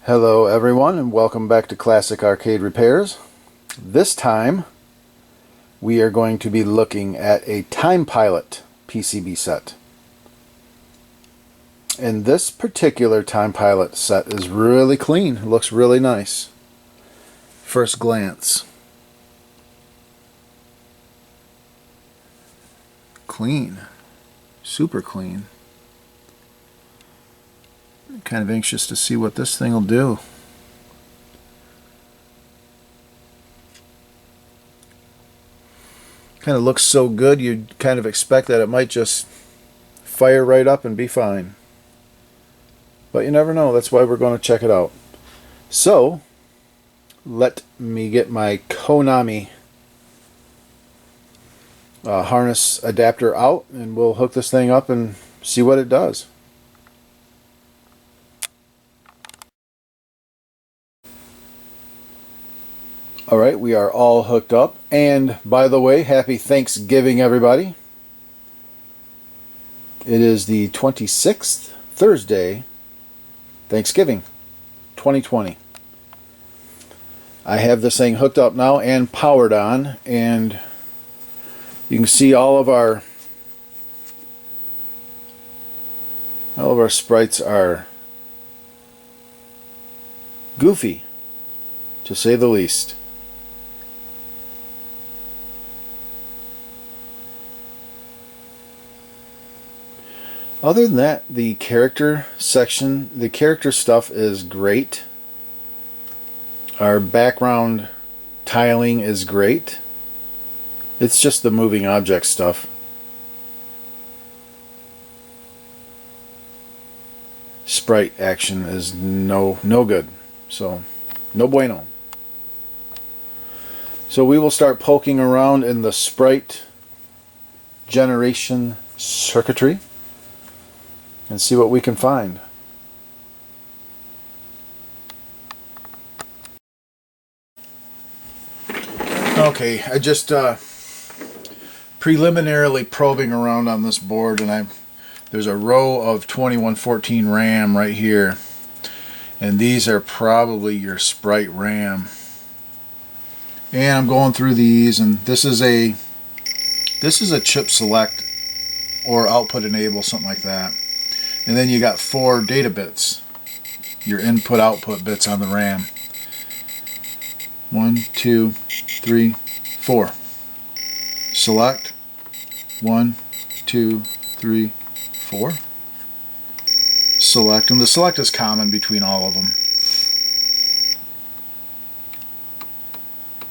Hello everyone and welcome back to Classic Arcade Repairs. This time we are going to be looking at a Time Pilot PCB set. And this particular Time Pilot set is really clean. It looks really nice. First glance. Clean. Super clean. Kind of anxious to see what this thing will do. Kind of looks so good you'd kind of expect that it might just fire right up and be fine. But you never know, that's why we're going to check it out. So, let me get my Konami harness adapter out and we'll hook this thing up and see what it does. Alright, we are all hooked up, and by the way, happy Thanksgiving everybody. It is the 26th, Thursday, Thanksgiving 2020. I have this thing hooked up now and powered on, and you can see all of our sprites are goofy, to say the least. Other than that, the character section, the character stuff is great. Our background tiling is great. It's just the moving object stuff. Sprite action is no good. So, no bueno. So we will start poking around in the sprite generation circuitry and see what we can find. Okay, I just preliminarily probing around on this board, and there's a row of 2114 RAM right here, and these are probably your sprite RAM. And I'm going through these, and this is a chip select or output enable, something like that. And then you got 4 data bits, your input output bits on the RAM. 1, 2, 3, 4. Select. 1, 2, 3, 4. Select, and the select is common between all of them.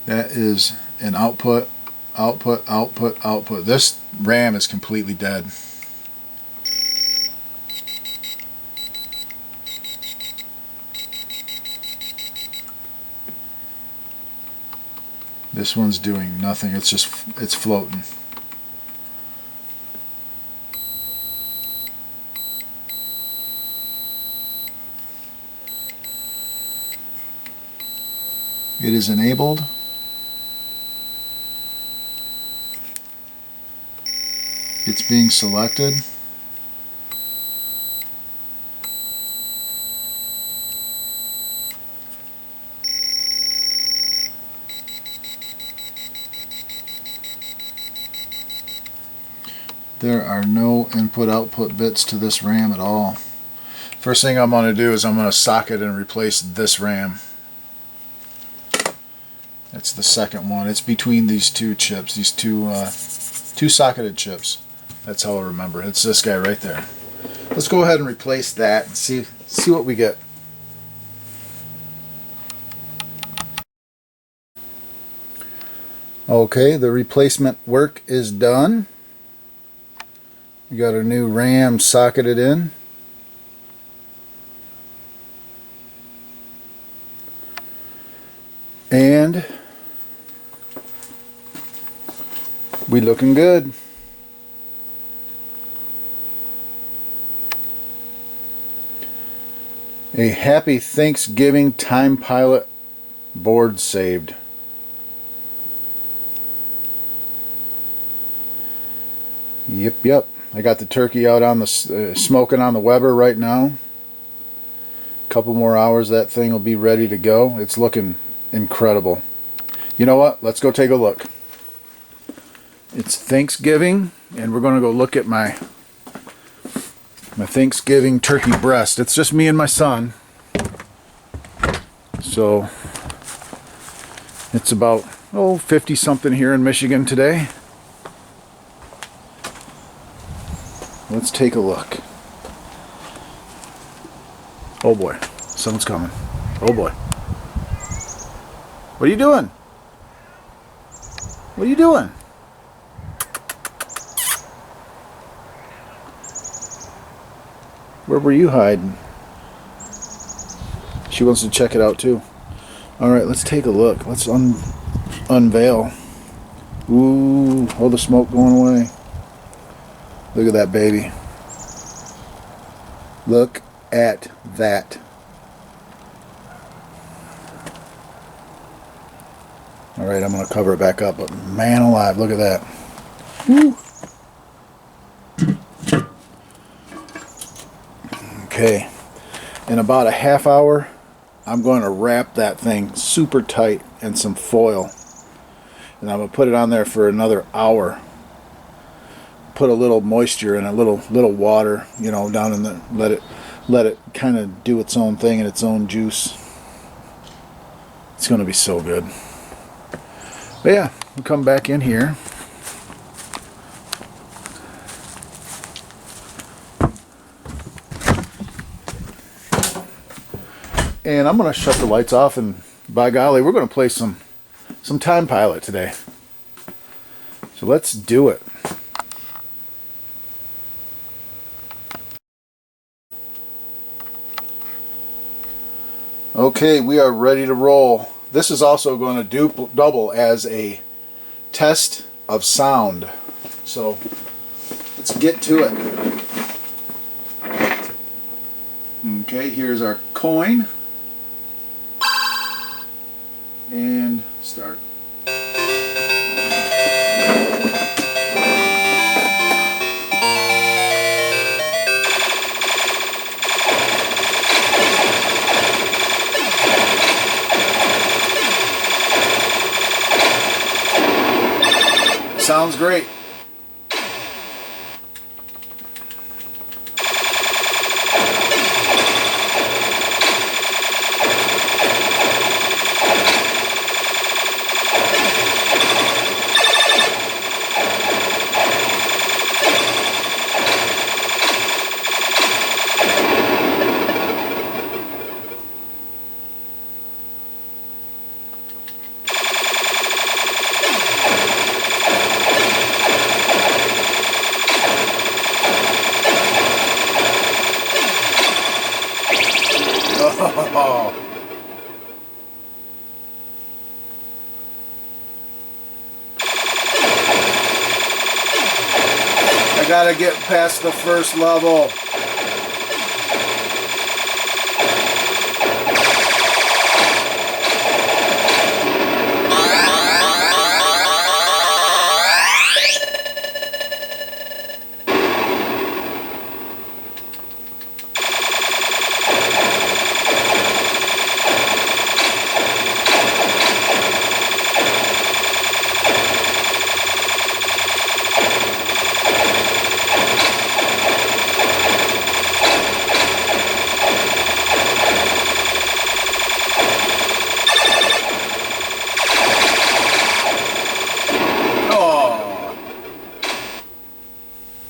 That is an output, output, output, output. This RAM is completely dead. This one's doing nothing, it's floating. It is enabled. It's being selected. There are no input-output bits to this RAM at all. First thing I'm going to do is I'm going to socket and replace this RAM. That's the second one. It's between these two chips, these two socketed chips. That's how I remember. It's this guy right there. Let's go ahead and replace that and see what we get. Okay, the replacement work is done. We got our new RAM socketed in. And we looking good. A happy Thanksgiving Time Pilot board saved. Yep. I got the turkey out on the smoking on the Weber right now. Couple more hours, that thing will be ready to go. It's looking incredible. You know what? Let's go take a look. It's Thanksgiving, and we're going to go look at my Thanksgiving turkey breast. It's just me and my son. So it's about 50 something here in Michigan today. Let's take a look. Oh boy, someone's coming. Oh boy. What are you doing? What are you doing? Where were you hiding? She wants to check it out too. Alright, let's take a look. Let's unveil. Ooh, all the smoke going away. Look at that baby. Look at that. Alright, I'm going to cover it back up, but man alive, look at that. Woo. Okay, in about a half hour, I'm going to wrap that thing super tight in some foil. And I'm going to put it on there for another hour. Put a little moisture and a little water, you know, down in the, let it kind of do its own thing and its own juice. It's going to be so good. But yeah, we'll come back in here. And I'm going to shut the lights off, and by golly, we're going to play some Time Pilot today. So let's do it. Okay, we are ready to roll. This is also going to double as a test of sound. So let's get to it. Okay, here's our coin. And start. Sounds great. Oh. I gotta get past the first level.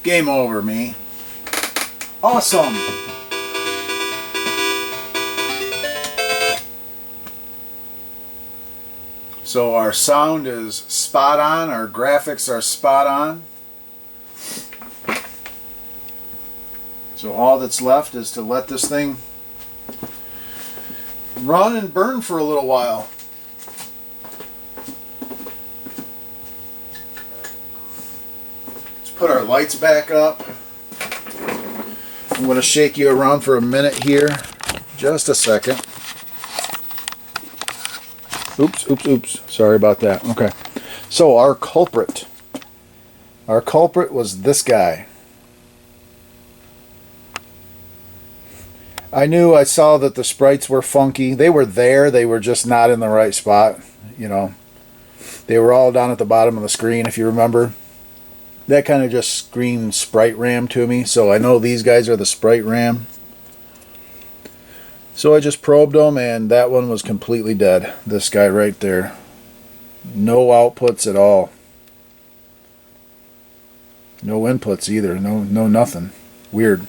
Game over, me. Awesome. So our sound is spot on, our graphics are spot on. So all that's left is to let this thing run and burn for a little while. Put our lights back up. I'm going to shake you around for a minute here. Just a second. Oops. Sorry about that. Okay. So our culprit. Our culprit was this guy. I knew, I saw that the sprites were funky. They were there, they were just not in the right spot, you know. They were all down at the bottom of the screen, if you remember. That kind of just screamed sprite RAM to me, so I know these guys are the sprite RAM. So I just probed them, and that one was completely dead. This guy right there. No outputs at all. No inputs either. No nothing. Weird.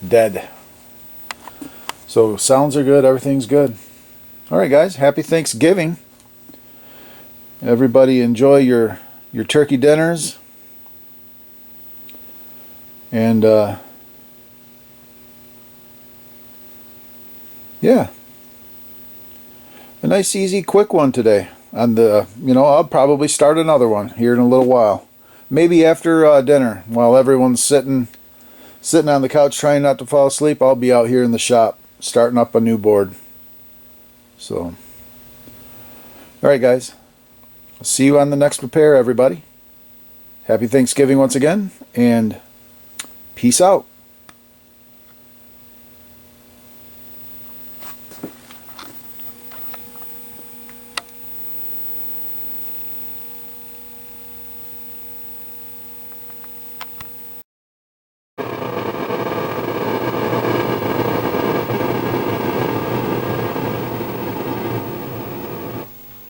Dead. So sounds are good. Everything's good. Alright guys, happy Thanksgiving. Everybody enjoy your turkey dinners. And yeah. A nice easy quick one today. And I'll probably start another one here in a little while. Maybe after dinner, while everyone's sitting on the couch trying not to fall asleep, I'll be out here in the shop starting up a new board. So, alright guys, I'll see you on the next repair, everybody. Happy Thanksgiving once again, and peace out.